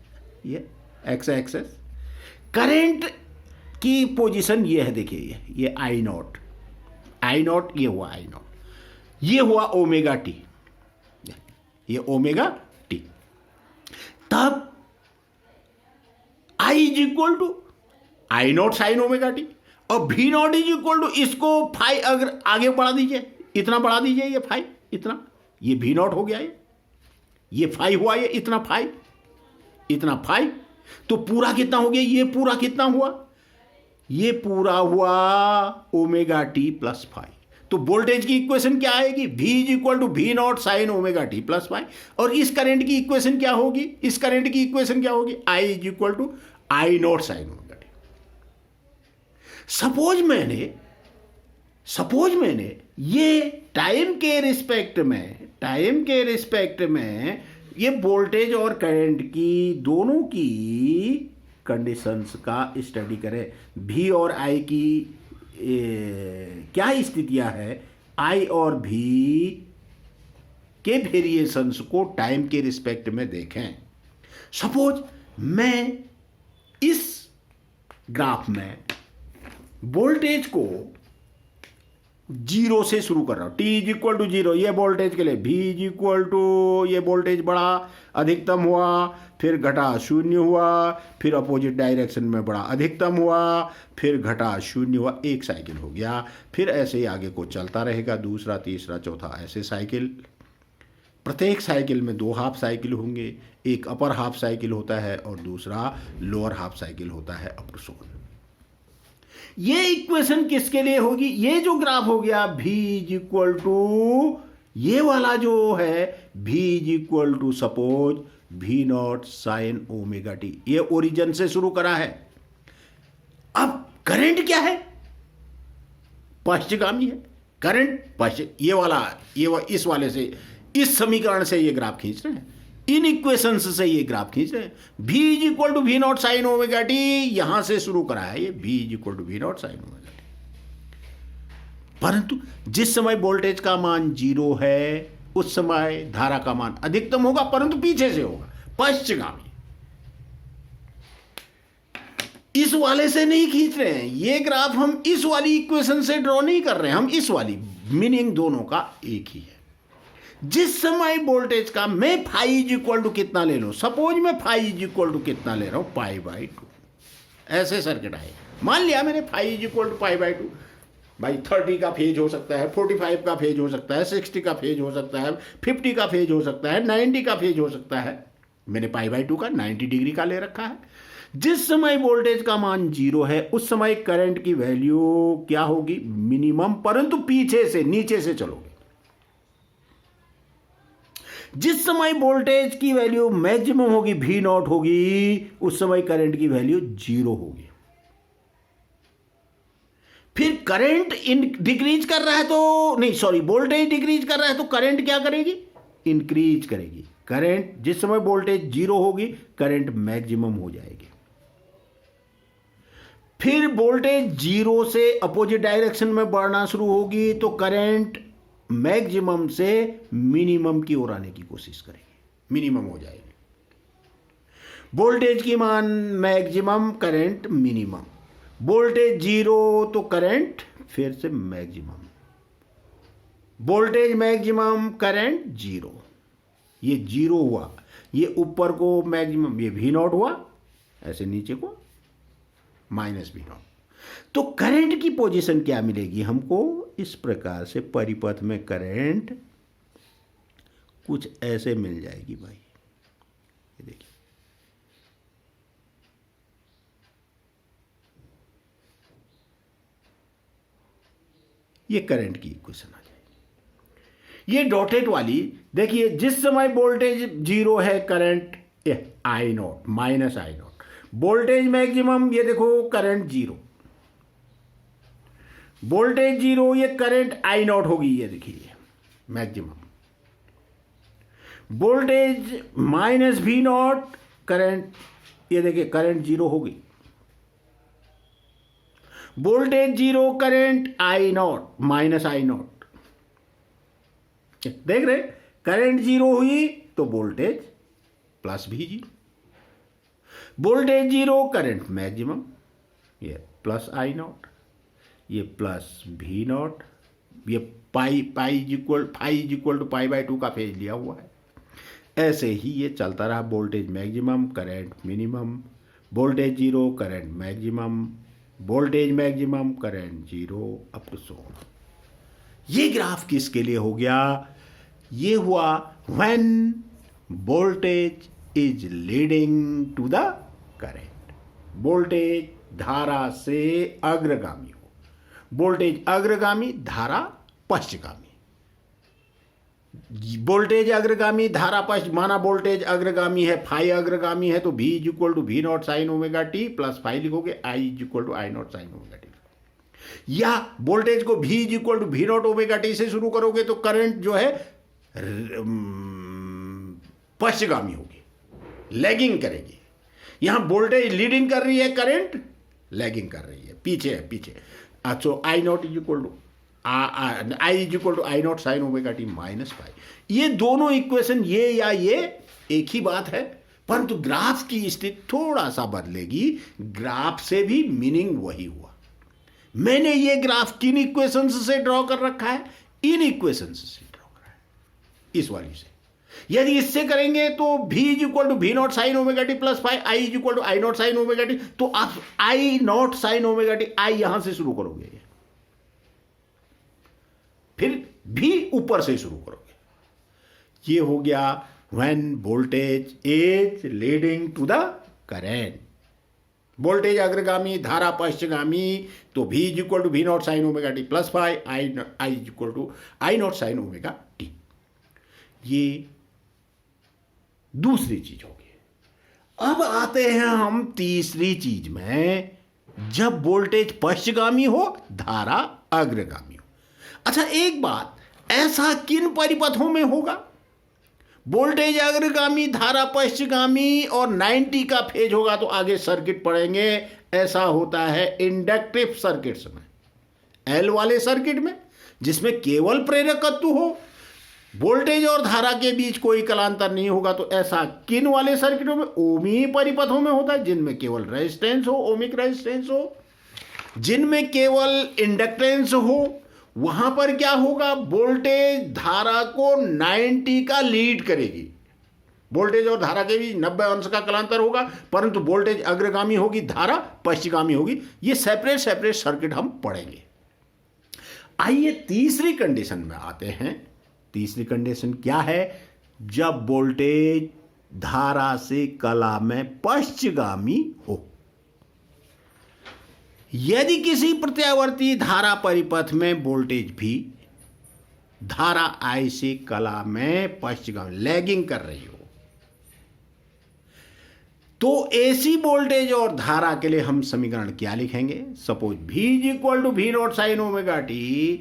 ये एक्स एक्सेस, करंट की पोजीशन ये है, देखिए ये आई नॉट, आई नॉट, ये हुआ आई नॉट, ये हुआ ओमेगा टी, ये ओमेगा टी। तब I is equal to I naught sine omega T, और भी नॉट इज इक्वल टू, इसको फाइव अगर आगे बढ़ा दीजिए, इतना बढ़ा दीजिए, ये फाइव, इतना, ये भी नॉट हो गया, ये फाइव हुआ, ये इतना फाइव, इतना फाइव, तो पूरा कितना हो गया, ये पूरा कितना हुआ, ये पूरा हुआ ओमेगा टी प्लस फाइव। तो वोल्टेज की इक्वेशन क्या आएगी, V is equal to V naught sine omega T plus phi. और इस करंट की इक्वेशन क्या होगी, इस करंट की इक्वेशन क्या होगी, I is equal to I naught sine omega T. Suppose मैंने ये टाइम के रिस्पेक्ट में ये वोल्टेज और करंट की दोनों की कंडीशंस का स्टडी करें, V और I की क्या स्थितियां है, I और V के वेरिएशंस को टाइम के रिस्पेक्ट में देखें। सपोज मैं इस ग्राफ में वोल्टेज को जीरो से शुरू कर रहा हूं, T is equal to zero, ये वोल्टेज के लिए V इज इक्वल टू, ये वोल्टेज बढ़ा, अधिकतम हुआ, फिर घटा शून्य हुआ, फिर अपोजिट डायरेक्शन में बढ़ा, अधिकतम हुआ, फिर घटा शून्य हुआ, एक साइकिल हो गया। फिर ऐसे ही आगे को चलता रहेगा, दूसरा, तीसरा, चौथा, ऐसे साइकिल। प्रत्येक साइकिल में दो हाफ साइकिल होंगे, एक अपर हाफ साइकिल होता है और दूसरा लोअर हाफ साइकिल होता है अपर सोल। ये इक्वेशन किसके लिए होगी, ये जो ग्राफ हो गया V इज इक्वल टू, ये वाला जो है V is equal to suppose V not sine omega T, ये ओरिजिन से शुरू करा है। अब करंट क्या है, पश्चिमगामी है करंट, पश्चिम, ये वाला, इस वाले से, इस समीकरण से ये ग्राफ खींच रहे हैं, इन इक्वेशंस से ये ग्राफ खींच रहे हैं। V is equal to V naught sine omega T, यहां से शुरू करा है ये V is equal to V naught sine omega T. परंतु जिस समय वोल्टेज का मान जीरो है उस समय धारा का मान अधिकतम होगा, परंतु पीछे से होगा, पश्चिमगामी। इस वाले से नहीं खींच रहे हैं ये ग्राफ, हम इस वाली इक्वेशन से ड्रॉ नहीं कर रहे हैं, हम इस वाली, मीनिंग दोनों का एक ही है। जिस समय वोल्टेज का, मैं फाई इज इक्वल टू कितना ले लो, सपोज मैं फाई इज इक्वल टू कितना ले रहा हूं, पाई बाई टू, ऐसे सर्किट आए, मान लिया मैंने phi is equal to pi by two. भाई 30 का फेज हो सकता है, 45 का फेज हो सकता है, 60 का फेज हो सकता है, 50 का फेज हो सकता है, 90 का फेज हो सकता है। मैंने पाई बाई टू का 90 डिग्री का ले रखा है। जिस समय वोल्टेज का मान जीरो है उस समय करंट की वैल्यू क्या होगी, मिनिमम, परंतु पीछे से, नीचे से चलोगे। जिस समय वोल्टेज की वैल्यू मैक्सिमम होगी, V नॉट होगी, उस समय करंट की वैल्यू जीरो होगी। फिर करंट डिक्रीज कर रहा है तो, नहीं सॉरी, वोल्टेज डिक्रीज कर रहा है तो करंट क्या करेगी, इंक्रीज करेगी। करंट, जिस समय वोल्टेज जीरो होगी करंट मैक्सिमम हो जाएगी। फिर वोल्टेज जीरो से अपोजिट डायरेक्शन में बढ़ना शुरू होगी तो करंट मैक्सिमम से मिनिमम की ओर आने की कोशिश करेगी, मिनिमम हो जाएगी। वोल्टेज की मान maximum, current minimum, voltage zero तो करंट फिर से maximum, voltage maximum, current zero, ये जीरो हुआ, ये ऊपर को मैक्सिमम, ये V नॉट हुआ, ऐसे नीचे को माइनस V नॉट। तो करंट की पोजीशन क्या मिलेगी हमको, इस प्रकार से परिपथ में करंट कुछ ऐसे मिल जाएगी भाई, ये देखिए, ये करंट की इक्वेशन आ जाएगी। ये डॉटेड वाली देखिए, जिस समय वोल्टेज जीरो है current I not, minus I not, voltage maximum, ये देखो करंट जीरो, वोल्टेज जीरो, ये करंट आई नॉट होगी, ये देखिए maximum, voltage minus V not, current, ये देखिए करंट जीरो होगी, voltage zero, current I not, minus I not, देख रहे, करंट जीरो हुई तो voltage plus V zero, voltage zero, current maximum, ये प्लस आई नॉट, ये प्लस भी नॉट, ये पाई is equal to pi by 2 का फेज लिया हुआ है। ऐसे ही ये चलता रहा, voltage maximum, current minimum, voltage zero, current maximum, voltage maximum, current zero, up to so. ये ग्राफ किसके लिए हो गया? ये हुआ when voltage is leading to the current, voltage धारा से अग्रगामी हो, वोल्टेज अग्रगामी, धारा पश्चगामी, वोल्टेज अग्रगामी, धारा पश्च, माना वोल्टेज अग्रगामी है, फाई अग्रगामी है, तो V is equal to V naught sine omega T plus phi लिखोगे, I is equal to I naught sine omega T. या वोल्टेज को V is equal to V naught omega T से शुरू करोगे तो करंट जो है पश्चगामी होगी, लैगिंग करेगी। यहां वोल्टेज लीडिंग कर रही है, करंट लैगिंग कर रही है, पीछे है, पीछे। अच्छा, I naught is equal to I is equal to I naught sine omega T minus phi. ये दोनों इक्वेशन, ये या ये एक ही बात है, परंतु ग्राफ की स्थिति थोड़ा सा बदलेगी। ग्राफ से भी मीनिंग वही हुआ। मैंने ये ग्राफ किन इक्वेशंस से ड्रॉ कर रखा है? इन इक्वेशंस से ड्रॉ करा है, इस वाली से। यदि इससे करेंगे तो V is equal to V naught sine omega T plus phi, I is equal to I naught sine omega T, तो आप I naught sine omega T, I यहां से शुरू करोगे, फिर भी ऊपर से शुरू करोगे। ये हो गया when voltage is leading to the current, voltage अग्रगामी, धारा पश्चगामी, तो V is equal to V naught sine omega T plus phi, I is equal to I naught sine omega T. ये दूसरी चीज होगी। अब आते हैं हम तीसरी चीज में, जब वोल्टेज पश्चगामी हो, धारा अग्रगामी हो। अच्छा, एक बात, ऐसा किन परिपथों में होगा? वोल्टेज अग्रगामी, धारा पश्चगामी और 90 का फेज होगा तो आगे सर्किट पढ़ेंगे। ऐसा होता है इंडक्टिव सर्किट्स में, एल वाले सर्किट में, जिसमें केवल प्रेरकत्व हो, वोल्टेज और धारा के बीच कोई कलांतर नहीं होगा। तो ऐसा किन वाले सर्किटों में? ओमी परिपथों में होता है, जिनमें केवल रेजिस्टेंस हो, ओमिक रेजिस्टेंस हो, जिनमें केवल इंडक्टेंस हो। वहां पर क्या होगा? वोल्टेज धारा को 90 का लीड करेगी, वोल्टेज और धारा के बीच 90 अंश का कलांतर होगा, परंतु वोल्टेज अग्रगामी होगी, धारा पश्चगामी होगी। ये सेपरेट सेपरेट सर्किट हम पढ़ेंगे। आइए तीसरी कंडीशन में आते हैं। तीसरी कंडीशन क्या है? जब वोल्टेज धारा से कला में पश्चगामी हो। यदि किसी प्रत्यावर्ती धारा परिपथ में वोल्टेज भी धारा I से कला में पश्चगामी, लैगिंग कर रही हो, तो एसी वोल्टेज और धारा के लिए हम समीकरण क्या लिखेंगे? Suppose V is equal to V naught sine omega T,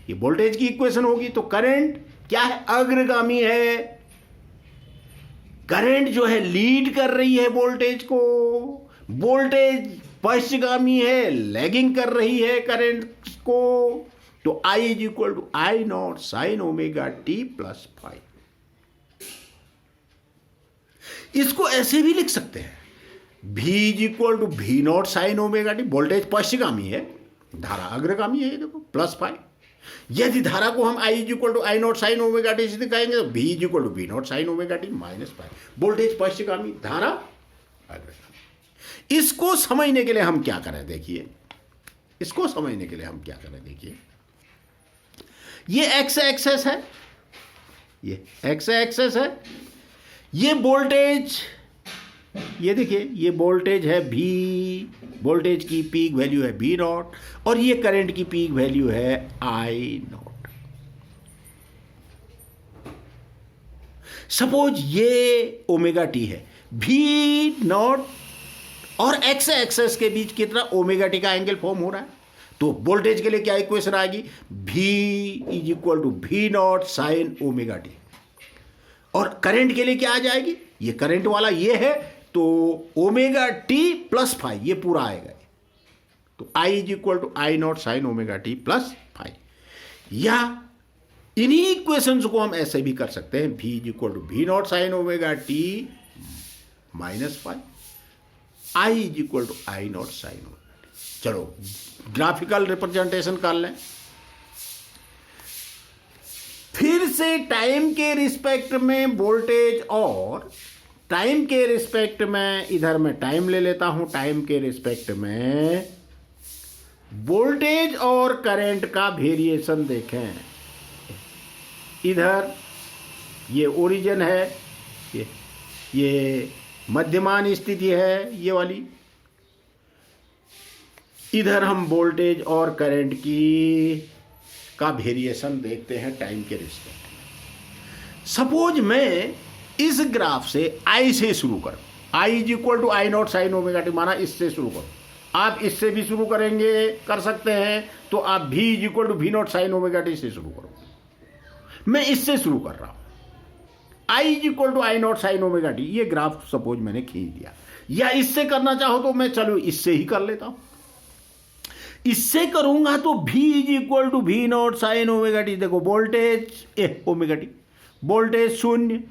ये वोल्टेज की इक्वेशन होगी। तो करंट क्या है? अग्रगामी है, करंट जो है लीड कर रही है वोल्टेज को, वोल्टेज पश्चगामी है, लैगिंग कर रही है करंट को। तो I is equal to I naught sine omega T plus phi. इसको ऐसे भी लिख सकते हैं, V is equal to V naught sine omega T, voltage पश्चगामी है, धारा अग्रगामी है, ये देखो, प्लस फाइव। यदि धारा को हम I is equal to I naught sine omega T से दिखाएंगे तो V is equal to V naught sine omega T minus phi. Voltage पश्चगामी, धारा अग्रगामी। इसको समझने के लिए हम क्या करें? देखिए, इसको समझने के लिए हम क्या करें? देखिए, ये एक्स एक्सेस है, ये एक्स एक्सेस है, ये वोल्टेज, ये देखिए, ये वोल्टेज है V, वोल्टेज की पीक वैल्यू है V नॉट, और ये करंट की पीक वैल्यू है I नॉट। सपोज ये ओमेगा टी है, V नॉट और एक्स एक्सेस के बीच कितना ओमेगा टी का एंगल फॉर्म हो रहा है। तो वोल्टेज के लिए क्या इक्वेशन आएगी? V is equal to V naught sine omega T. और करंट के लिए क्या आ जाएगी? ये करंट वाला ये है, तो ओमेगा टी प्लस फाइव, ये पूरा आएगा। तो I is equal to I naught sine omega T plus phi. या इन्हीं इक्वेशंस को हम ऐसे भी कर सकते हैं, V is equal to V naught sine omega T minus phi, I is equal to I naught sine omega. चलो ग्राफिकल रिप्रेजेंटेशन कर लें। फिर से टाइम के रिस्पेक्ट में वोल्टेज और टाइम के रिस्पेक्ट में, इधर मैं टाइम ले लेता हूं, टाइम के रिस्पेक्ट में वोल्टेज और करंट का वेरिएशन देखें। इधर ये ओरिजिन है, ये मध्यमान स्थिति है ये वाली। इधर हम वोल्टेज और करंट का वेरिएशन देखते हैं टाइम के रिस्पेक्ट में। सपोज मैं इस ग्राफ से आई से शुरू करूं, I is equal to I naught sine omega T, माना इससे शुरू करूं। आप इससे भी शुरू करेंगे, कर सकते हैं, तो आप भी is equal to V naught sine omega T से शुरू करो। मैं इससे शुरू कर रहा हूं, I is equal to I naught sine omega T, ये ग्राफ सपोज मैंने खींच दिया। या इससे करना चाहो तो मैं चलो इससे ही कर लेता हूं। इससे करूंगा तो v is equal to V naught sine omega T. देखो वोल्टेज ओमेगा टी, वोल्टेज शून्य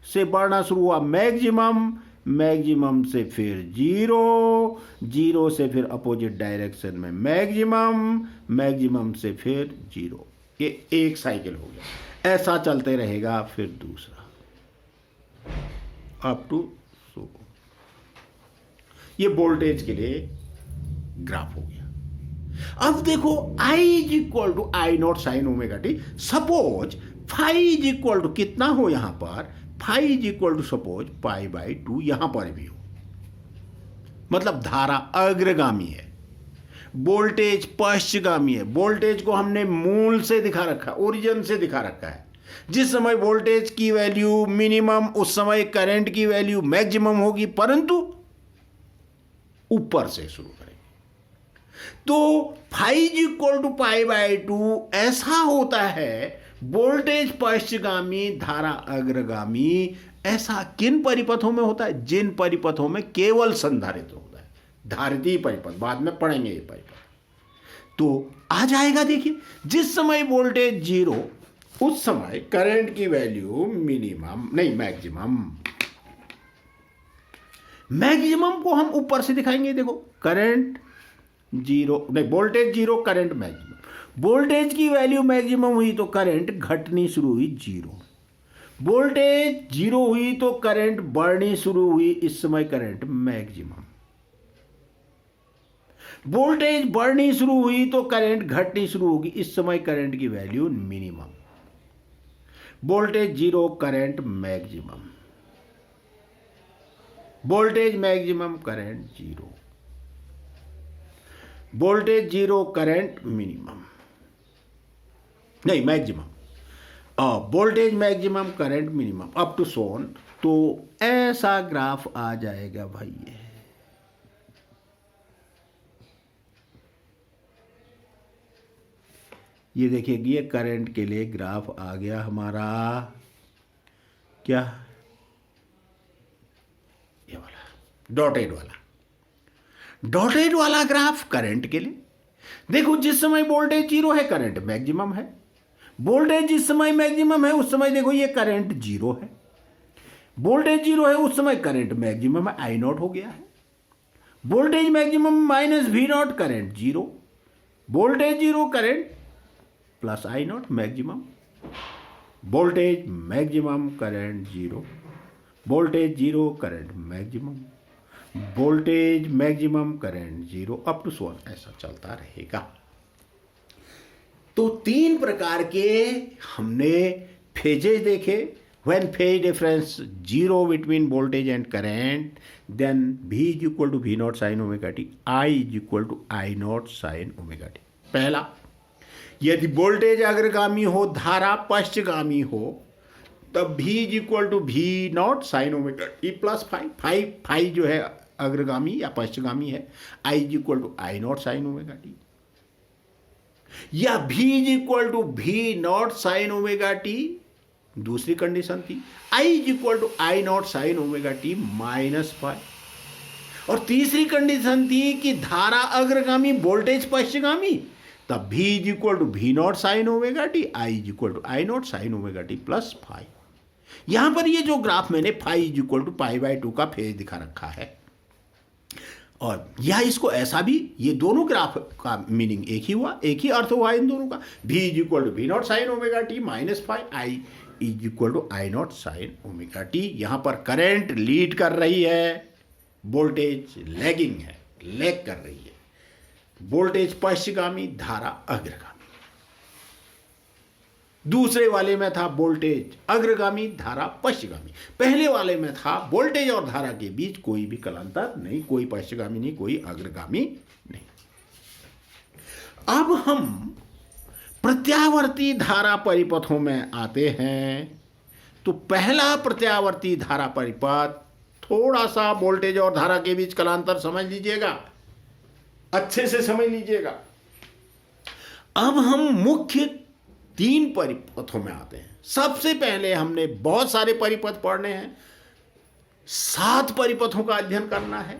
से बढ़ना शुरू हुआ मैक्सिमम, मैक्सिमम से फिर जीरो, जीरो से फिर अपोजिट डायरेक्शन में मैक्सिमम, मैक्सिमम से फिर जीरो। ये एक साइकिल हो गया, ऐसा चलते रहेगा। फिर दूसरा अप टू सो, ये वोल्टेज के लिए ग्राफ हो गया। अब देखो I is equal to I naught sine omega T. Suppose phi is equal to कितना हो, यहां पर phi is equal to suppose pi by 2 यहां पर भी हो, मतलब धारा अग्रगामी है, वोल्टेज पश्चगामी है। वोल्टेज को हमने मूल से दिखा रखा, ओरिजिन से दिखा रखा है। जिस समय वोल्टेज की वैल्यू मिनिमम, उस समय करंट की वैल्यू मैक्सिमम होगी, परंतु ऊपर से शुरू करेंगे। तो phi is equal to pi by 2 ऐसा होता है, वोल्टेज पश्चगामी, धारा अग्रगामी। ऐसा किन परिपथों में होता है? जिन परिपथों में केवल संधारित्र होता है, धारितीय परिपथ, बाद में पढ़ेंगे ये परिपथ। तो आ जाएगा, देखिए जिस समय वोल्टेज जीरो, उस समय करंट की वैल्यू मिनिमम नहीं मैक्सिमम। मैक्सिमम को हम ऊपर से दिखाएंगे। देखो करंट जीरो नहीं, voltage zero, current maximum. Voltage की वैल्यू मैक्सिमम हुई तो करंट घटनी शुरू हुई जीरो। वोल्टेज जीरो हुई तो करंट बढ़नी शुरू हुई, इस समय करंट मैक्सिमम। वोल्टेज बढ़नी शुरू हुई तो करंट घटनी शुरू होगी, इस समय करंट की value minimum. Voltage zero, current maximum. Voltage maximum, current zero. Voltage zero, current minimum नहीं maximum. Voltage maximum, current minimum, up to so on. तो ऐसा ग्राफ आ जाएगा भाई। ये देखिए, ये करंट के लिए ग्राफ आ गया हमारा। क्या? ये वाला डॉटेड वाला, डॉटेड वाला ग्राफ करंट के लिए। देखो जिस समय वोल्टेज जीरो है, करंट मैक्सिमम है। वोल्टेज जिस समय मैक्सिमम है, उस समय देखो ये करंट जीरो है। वोल्टेज जीरो है, उस समय करंट मैक्सिमम है, आई नॉट हो गया है। Voltage maximum minus V naught, current zero. Voltage zero, current plus I naught, maximum. Voltage maximum, current zero. Voltage zero, current maximum. Voltage maximum, current zero, up to so on, ऐसा चलता रहेगा। तो तीन प्रकार के हमने फेजेज देखे। When phase difference zero between voltage and current, then V is equal to V naught sine omega T, I is equal to I naught sine omega T. पहला, यदि वोल्टेज अग्रगामी हो, धारा पश्चगामी हो, तब V is equal to V naught sine omega T plus phi. Phi जो है अग्रगामी या पश्चगामी है, I is equal to I naught sine omega T. या V is equal to V naught sine omega T, दूसरी कंडीशन थी। I is equal to I naught sine omega T minus phi. और तीसरी कंडीशन थी कि धारा अग्रगामी, वोल्टेज पश्चगामी, तब V is equal to V naught sine omega T, I is equal to I naught sine omega T plus phi. यहां पर ये जो ग्राफ मैंने phi is equal to pi by 2 का फेज दिखा रखा है। और या इसको ऐसा भी, ये दोनों ग्राफ का मीनिंग एक ही हुआ, एक ही अर्थ हुआ इन दोनों का। v is equal to V naught sine omega T minus phi, I is equal to I naught sine omega T. यहां पर करंट लीड कर रही है, वोल्टेज लैगिंग है, लैग कर रही है। वोल्टेज पश्चिमगामी, धारा अग्रगामी। दूसरे वाले में था वोल्टेज अग्रगामी, धारा पश्चिमगामी। पहले वाले में था वोल्टेज और धारा के बीच कोई भी कलांतर नहीं, कोई पश्चिमगामी नहीं, कोई अग्रगामी नहीं। अब हम प्रत्यावर्ती धारा परिपथों में आते हैं। तो पहला प्रत्यावर्ती धारा परिपथ, थोड़ा सा वोल्टेज और धारा के बीच कलांतर समझ लीजिएगा, अच्छे से समझ लीजिएगा। अब हम मुख्य 3 परिपथों में आते हैं। सबसे पहले हमने बहुत सारे परिपथ पढ़ने हैं, 7 परिपथों का अध्ययन करना है।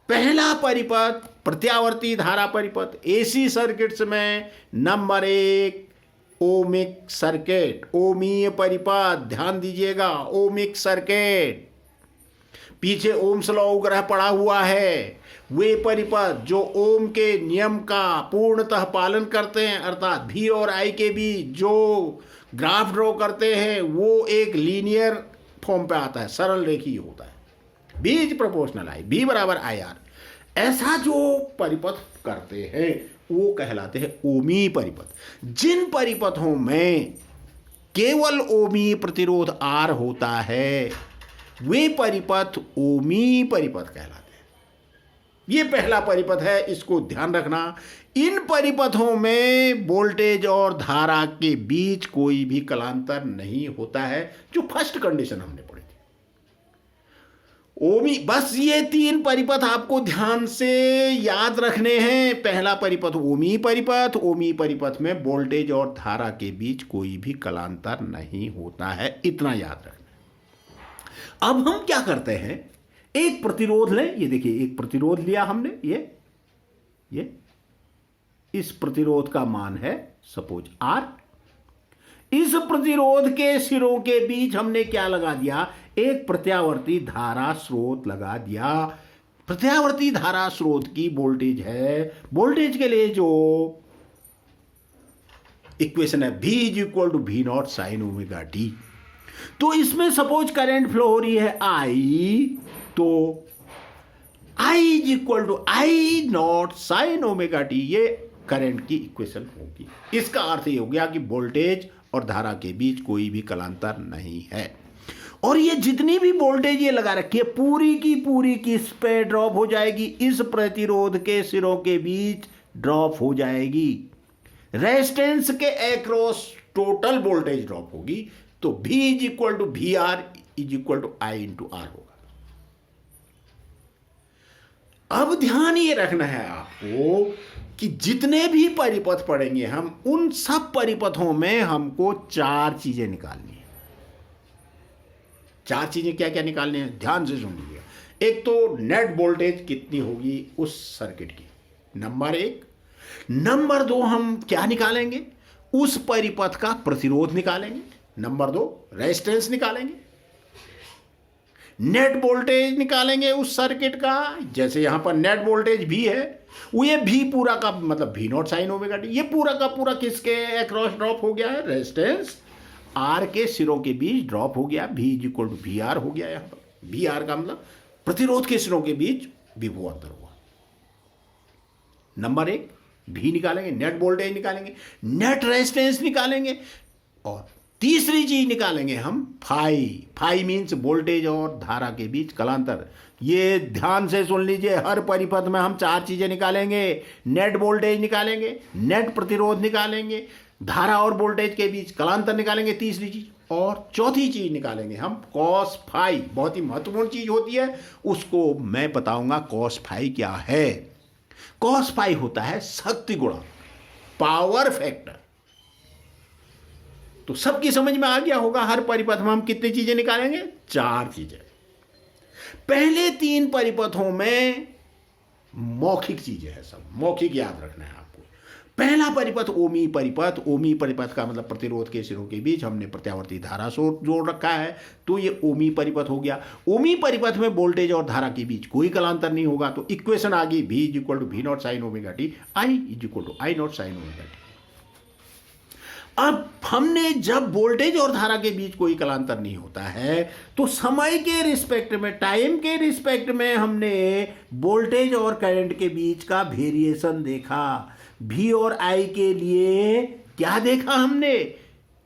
पहला परिपथ प्रत्यावर्ती धारा परिपथ, एसी सर्किट्स में नंबर 1 ओमिक सर्किट, ओमीय परिपथ। ध्यान दीजिएगा, ओमिक सर्किट। पीछे ओम्स लॉ ग्रह पड़ा हुआ है। वे परिपथ जो ओम के नियम का पूर्णतः पालन करते हैं, अर्थात V और I के बीच जो ग्राफ ड्रॉ करते हैं वो एक लीनियर फॉर्म पे आता है, सरल रेखीय होता है। B is proportional I, B बराबर IR। ऐसा जो परिपथ करते हैं वो कहलाते हैं ओमी परिपथ। जिन परिपथों में केवल ओमी प्रतिरोध R होता है वे परिपथ ओमी परिपथ कहलाते हैं। ये पहला परिपथ है, इसको ध्यान रखना। इन परिपथों में वोल्टेज और धारा के बीच कोई भी कलांतर नहीं होता है, जो फर्स्ट कंडीशन हमने पढ़ी थी। ओमी, बस ये 3 परिपथ आपको ध्यान से याद रखने हैं। पहला परिपथ ओमी परिपथ, ओमी परिपथ में वोल्टेज और धारा के बीच कोई भी कलांतर नहीं होता है, इतना याद रखना। अब हम क्या करते हैं, एक प्रतिरोध लें। ये देखिए, एक प्रतिरोध लिया हमने, ये इस प्रतिरोध का मान है सपोज R। इस प्रतिरोध के सिरों के बीच हमने क्या लगा दिया, एक प्रत्यावर्ती धारा स्रोत लगा दिया। प्रत्यावर्ती धारा स्रोत की वोल्टेज है, वोल्टेज के लिए जो इक्वेशन है V is equal to V naught sine omega T. तो इसमें सपोज करंट फ्लो हो रही है I, तो I is equal to I naught sine omega T. ये करंट की इक्वेशन होगी। इसका अर्थ ये हो गया कि वोल्टेज और धारा के बीच कोई भी कलांतर नहीं है। और ये जितनी भी वोल्टेज ये लगा रखी है पूरी की इस पे ड्रॉप हो जाएगी, इस प्रतिरोध के सिरों के बीच ड्रॉप हो जाएगी। रेजिस्टेंस के अक्रॉस टोटल वोल्टेज ड्रॉप होगी। तो V is equal to V R is equal to I into R होगा। अब ध्यान ये रखना है आपको कि जितने भी परिपथ पढ़ेंगे हम, उन सब परिपथों में हमको 4 चीजें निकालनी है। 4 चीजें क्या क्या निकालनी है, ध्यान से सुन लीजिएगा। एक तो नेट वोल्टेज कितनी होगी उस सर्किट की, नंबर 1। नंबर 2 हम क्या निकालेंगे, उस परिपथ का प्रतिरोध निकालेंगे। नंबर 2 रेजिस्टेंस निकालेंगे। नेट वोल्टेज निकालेंगे उस सर्किट का, जैसे यहां पर नेट वोल्टेज भी है, वो ये भी पूरा का मतलब V naught sine omega T, ये पूरा का पूरा किसके अक्रॉस ड्रॉप हो गया है, रेजिस्टेंस आर के सिरों के बीच ड्रॉप हो गया। V is equal to V R हो गया। यहां पर वी आर का मतलब प्रतिरोध के सिरों के बीच विभव अंतर हुआ। नंबर 1 V निकालेंगे, नेट वोल्टेज निकालेंगे, नेट रेजिस्टेंस निकालेंगे, और तीसरी चीज निकालेंगे हम फाई मीन्स वोल्टेज और धारा के बीच कलांतर। ये ध्यान से सुन लीजिए, हर परिपथ में हम 4 चीजें निकालेंगे। नेट वोल्टेज निकालेंगे, नेट प्रतिरोध निकालेंगे, धारा और वोल्टेज के बीच कलांतर निकालेंगे तीसरी चीज, और चौथी चीज निकालेंगे हम कॉस फाई। बहुत ही महत्वपूर्ण चीज होती है, उसको मैं बताऊंगा कॉस फाई क्या है। कॉस फाई होता है शक्ति गुणा, पावर फैक्टर। तो सबकी समझ में आ गया होगा, हर परिपथ में हम कितनी चीजें निकालेंगे, 4 चीजें। पहले 3 परिपथों में मौखिक चीजें हैं, सब मौखिक याद रखना है आपको। पहला परिपथ ओमी परिपथ, ओमी परिपथ का मतलब प्रतिरोध के सिरों के बीच हमने प्रत्यावर्ती धारा जोड़ रखा है, तो ये ओमी परिपथ हो गया। ओमी परिपथ में वोल्टेज और धारा के बीच कोई कलांतर नहीं होगा, तो इक्वेशन आ गई V equal to V not sine omega T, I equal to I not sine omega T. अब हमने जब वोल्टेज और धारा के बीच कोई कलांतर नहीं होता है तो समय के रिस्पेक्ट में, टाइम के रिस्पेक्ट में हमने वोल्टेज और करंट के बीच का वेरिएशन देखा। V और I के लिए क्या देखा हमने?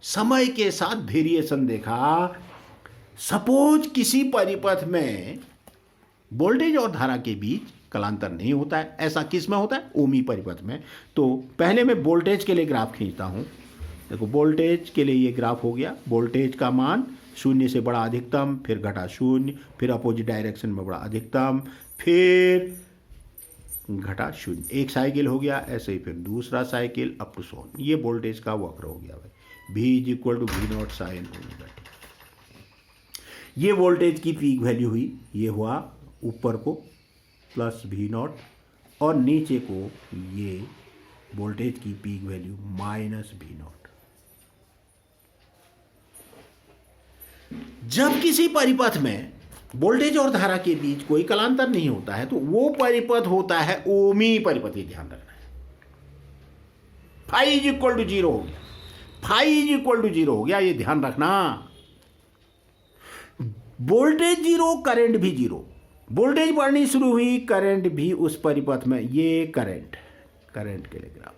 समय के साथ वेरिएशन देखा। सपोज किसी परिपथ में वोल्टेज और धारा के बीच कलांतर नहीं होता है, ऐसा किस में होता है? ओमी परिपथ में। तो पहले मैं वोल्टेज के लिए ग्राफ खींचता हूं। देखो वोल्टेज के लिए ये ग्राफ हो गया। वोल्टेज का मान शून्य से बड़ा अधिकतम, फिर घटा शून्य, फिर अपोजिट डायरेक्शन में बड़ा अधिकतम, फिर घटा शून्य, एक साइकिल हो गया। ऐसे ही फिर दूसरा साइकिल अप टू सोन। ये वोल्टेज का वक्र हो गया भाई। V is equal to V not sine omega T. ये वोल्टेज की पीक वैल्यू हुई। ये हुआ ऊपर को प्लस V नॉट और नीचे को ये वोल्टेज की peak value minus V not. जब किसी परिपथ में वोल्टेज और धारा के बीच कोई कलांतर नहीं होता है तो वो परिपथ होता है ओमी परिपथ। ये ध्यान रखना है। Phi is equal to zero हो गया, phi is equal to zero हो गया, ये ध्यान रखना। वोल्टेज जीरो, करंट भी जीरो। वोल्टेज बढ़नी शुरू हुई, करंट भी उस परिपथ में, ये करंट के लिए ग्राफ।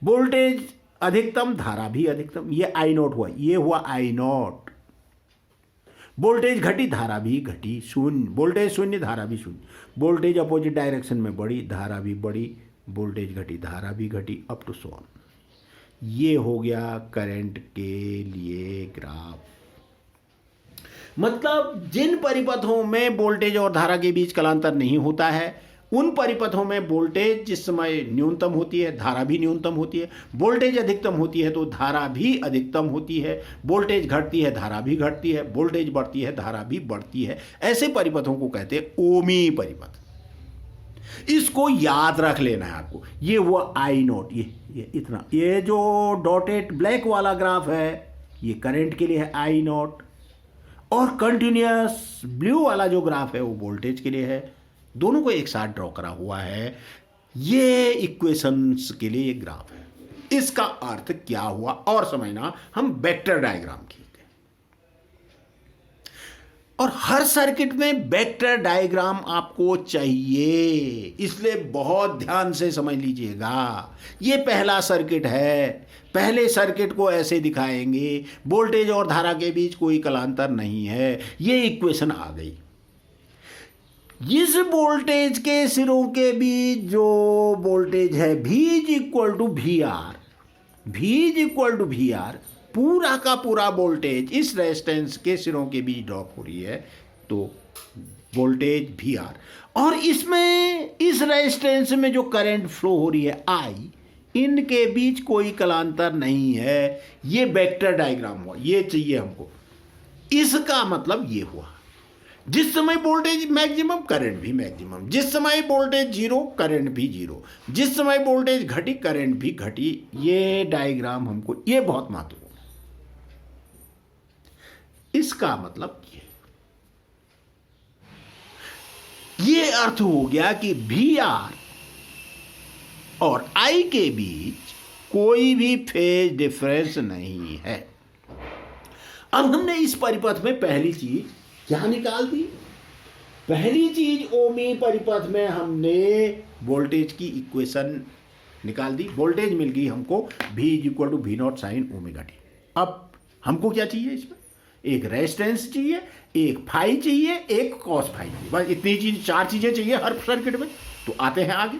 वोल्टेज अधिकतम, धारा भी अधिकतम, ये आई नॉट हुआ, ये हुआ आई नॉट। वोल्टेज घटी, धारा भी घटी, शून्य। वोल्टेज शून्य, धारा भी शून्य। वोल्टेज अपोजिट डायरेक्शन में बढ़ी, धारा भी बढ़ी। वोल्टेज घटी, धारा भी घटी, अप टू सो ऑन। ये हो गया करंट के लिए ग्राफ। मतलब जिन परिपथों में वोल्टेज और धारा के बीच कलांतर नहीं होता है उन परिपथों में वोल्टेज जिस समय न्यूनतम होती है, धारा भी न्यूनतम होती है। वोल्टेज अधिकतम होती है तो धारा भी अधिकतम होती है। वोल्टेज घटती है, धारा भी घटती है। वोल्टेज बढ़ती है, धारा भी बढ़ती है। ऐसे परिपथों को कहते हैं ओमी परिपथ। इसको याद रख लेना है आपको। ये हुआ आई नोट, ये इतना। ये जो डॉटेड ब्लैक वाला ग्राफ है ये करंट के लिए है आई नोट, और कंटिन्यूअस ब्लू वाला जो ग्राफ है वो वोल्टेज के लिए है। दोनों को एक साथ ड्रॉ करा हुआ है। ये इक्वेशंस के लिए ये ग्राफ है। इसका अर्थ क्या हुआ और समझना, हम वेक्टर डायग्राम खींचते हैं और हर सर्किट में वेक्टर डायग्राम आपको चाहिए, इसलिए बहुत ध्यान से समझ लीजिएगा। ये पहला सर्किट है। पहले सर्किट को ऐसे दिखाएंगे, वोल्टेज और धारा के बीच कोई कलांतर नहीं है। ये इक्वेशन आ गई। इस वोल्टेज के सिरों के बीच जो वोल्टेज है V is equal to V R, V is equal to V R, पूरा का पूरा वोल्टेज इस रेजिस्टेंस के सिरों के बीच ड्रॉप हो रही है तो वोल्टेज वी आर, और इसमें इस रेजिस्टेंस में जो करंट फ्लो हो रही है I, इनके बीच कोई कलांतर नहीं है। ये वेक्टर डायग्राम हुआ, ये चाहिए हमको। इसका मतलब ये हुआ, जिस समय वोल्टेज मैक्सिमम करंट भी मैक्सिमम, जिस समय वोल्टेज जीरो करंट भी जीरो, जिस समय वोल्टेज घटी करंट भी घटी। ये डायग्राम हमको, ये बहुत महत्वपूर्ण है। इसका मतलब ये अर्थ हो गया कि वी आर और आई के बीच कोई भी फेज डिफरेंस नहीं है। अब हमने इस परिपथ में पहली चीज क्या निकाल दी? पहली चीज ओमी परिपथ में हमने वोल्टेज की इक्वेशन निकाल दी। वोल्टेज मिल गई हमको V is equal to V not sine omega T. अब हमको क्या चाहिए? इसमें एक रेजिस्टेंस चाहिए, एक फाई चाहिए, एक कॉस फाई चाहिए। बस इतनी चीज, चार चीजें चाहिए हर सर्किट में। तो आते हैं आगे।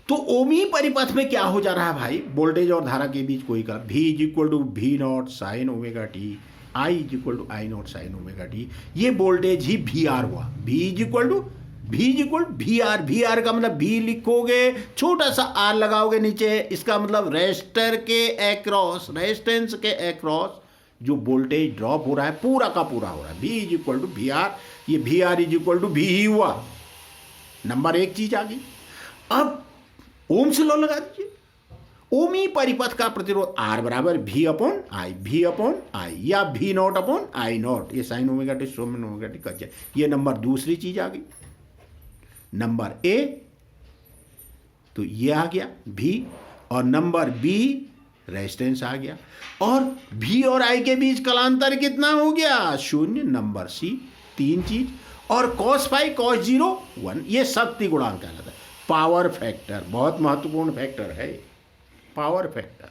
तो ओमी परिपथ में क्या हो जा रहा है भाई? वोल्टेज और धारा के बीच कोई का V is equal to V not sine omega T, I is equal to I naught sine omega T. ये वोल्टेज ही वी आर हुआ। V is equal to V R. V R का मतलब V लिखोगे, छोटा सा R लगाओगे नीचे, इसका मतलब रेजिस्टर के अक्रॉस, रेजिस्टेंस के अक्रॉस जो वोल्टेज ड्रॉप हो रहा है पूरा का पूरा हो रहा है। V is equal to V R. ये V R is equal to V ही हुआ। नंबर एक चीज आ गई। अब ओम से लॉ लगा दीजिए। ओमी परिपथ का प्रतिरोध R बराबर V अपॉन आई या V naught upon I naught, ये साइन ओमेगा टी सोमन ओमेगा टी कट जाए। ये नंबर दूसरी चीज आ गई। नंबर A तो ये आ गया V, और नंबर B रेजिस्टेंस आ गया, और V और I के बीच कलांतर कितना हो गया? 0। नंबर C तीन चीज, और cos फाई cos 0 1, ये शक्ति गुणांक कहलाता है। पावर फैक्टर बहुत महत्वपूर्ण फैक्टर है। पावर फैक्टर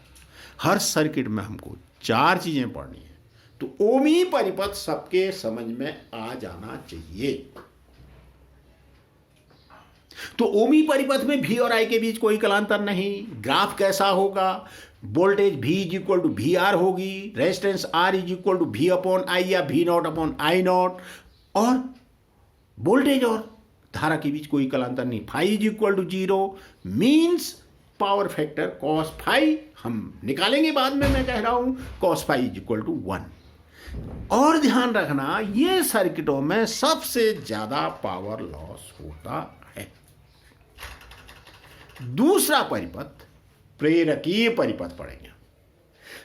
हर सर्किट में हमको चार चीजें पढ़नी है, तो ओमी परिपथ सबके समझ में आ जाना चाहिए। तो ओमी परिपथ में V और I के बीच कोई कलांतर नहीं। ग्राफ कैसा होगा? Voltage V is equal to V R होगी, resistance R is equal to V upon I या V naught upon I naught, और वोल्टेज और धारा के बीच कोई कलांतर नहीं। Phi is equal to 0 means power factor cos phi हम निकालेंगे बाद में, मैं कह रहा हूं cos phi is equal to 1। और ध्यान रखना, ये सर्किटों में सबसे ज्यादा पावर लॉस होता है। दूसरा परिपथ प्रेरकीय परिपथ पढ़ेंगे,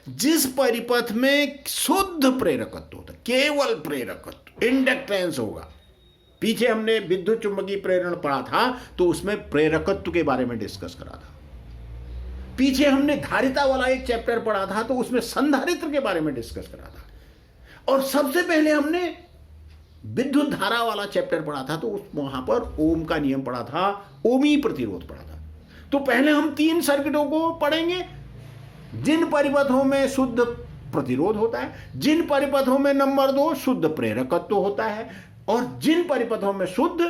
जिस परिपथ में शुद्ध प्रेरकत्व होता है, केवल प्रेरकत्व, इंडक्टेंस होगा। पीछे हमने विद्युत चुंबकीय प्रेरण पढ़ा था, तो उसमें प्रेरकत्व के बारे में डिस्कस करा था। पीछे हमने धारिता वाला एक चैप्टर पढ़ा था, तो उसमें संधारित्र के बारे में डिस्कस करा था। और सबसे पहले हमने विद्युत धारा वाला चैप्टर पढ़ा था, तो वहां पर ओम का नियम पढ़ा था, ओमी प्रतिरोध पढ़ा था। तो पहले हम तीन सर्किटों को पढ़ेंगे, जिन परिपथों में शुद्ध प्रतिरोध होता है, जिन परिपथों में नंबर 2 शुद्ध प्रेरकत्व होता है, और जिन परिपथों में शुद्ध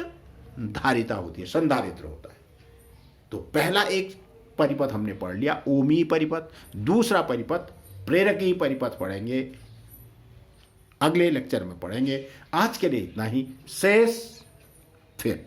धारिता होती है, संधारित्र होता है। तो पहला एक परिपथ हमने पढ़ लिया, ओमी परिपथ। दूसरा परिपथ प्रेरकीय परिपथ पढ़ेंगे, अगले लेक्चर में पढ़ेंगे। आज के लिए इतना ही, शेष फिर।